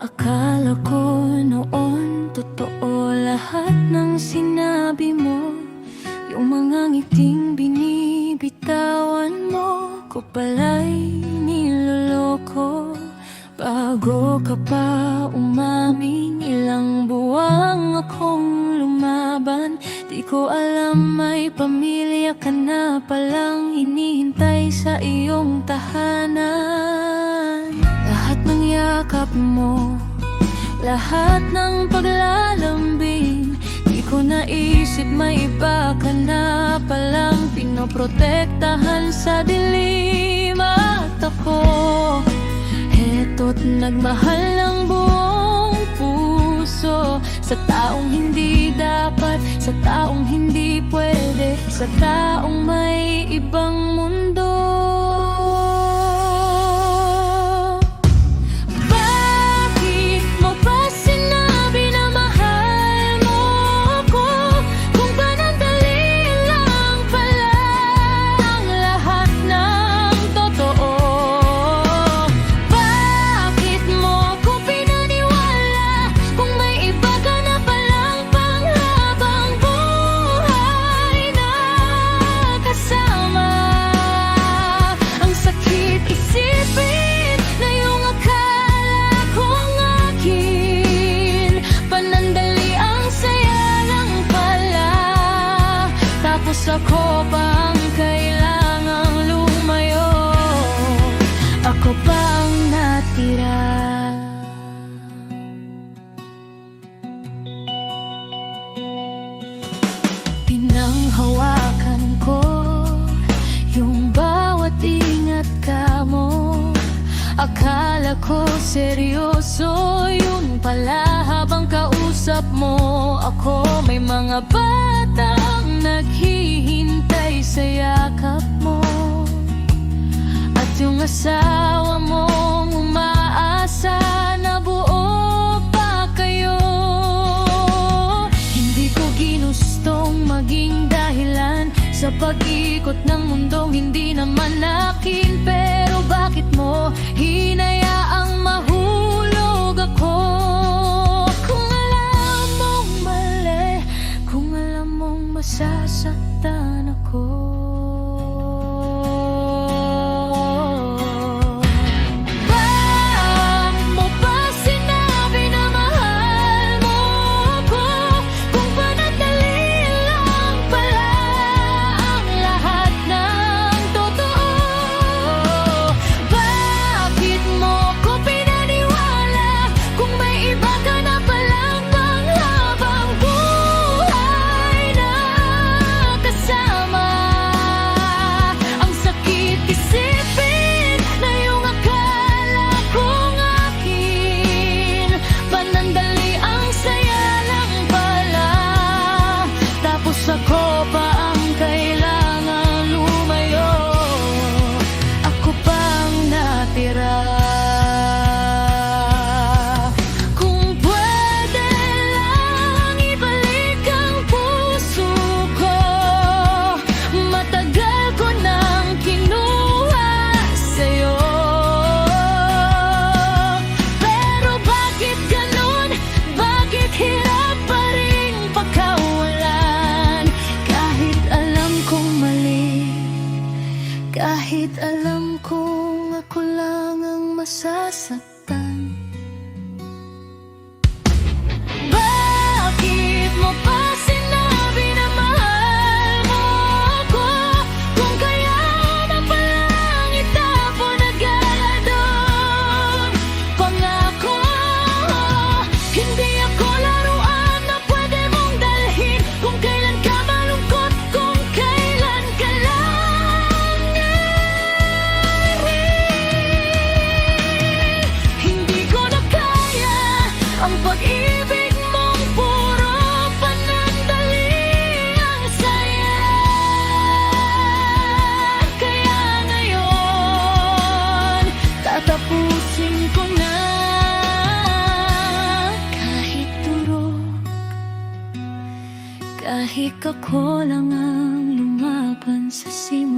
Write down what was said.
Akala ko noon totoo lahat ng sinabi mo. Yung mga ngiting binibitawan mo ko pala'y niloloko. Bago ka pa umamin, ilang buwang akong lumaban. Di ko alam may pamilya ka na palang hinihintay sa iyong tahanan. Lahat ng yakap mo, lahat ng paglalambing, di ko naisip may iba ka na palang pinoprotektahan sa dilim. At ako, heto't nagmahal ng buong puso sa taong hindi dapat, sa taong hindi pwede, sa taong may ibang mundo. Ako pa ang kailangang lumayo, ako pa ang natira. Pinanghawakan ko yung bawat ingat ka mo. Akala ko seryoso, yun pala habang kausap mo ako. May mga batang naghihintay sa yakap mo, at yung asawa mong umaasa na buo pa kayo. Hindi ko ginustong maging dahilan sa pag-ikot ng mundong hindi naman akin. Pero bakit mo hinayaang mahulog ako? Kung alam mong mali, kung alam mong masasaktan ako. Ako pa ang kailangang lumayo, ako pa ang natira. Kung pwede lang ibalik ang puso ko, matagal ko nang kinuha sa'yo. Pero bakit ganun? Bakit hirap pa rin pagkawalan? Kahit alam kong ako lang ang masasaktan. Bakit mo pa sinabi na mahal mo ako? Kung kaya na palang itapon agad doon. Pangako, hindi ako laruan na pwede mong dalhin. Kung kailan ka malungkot, kung kailan ka lang ang pag-ibig mong puro panandali ang saya. Kaya ngayon, tatapusin ko na kahit durog, kahit ako lang ang lumaban sa simula.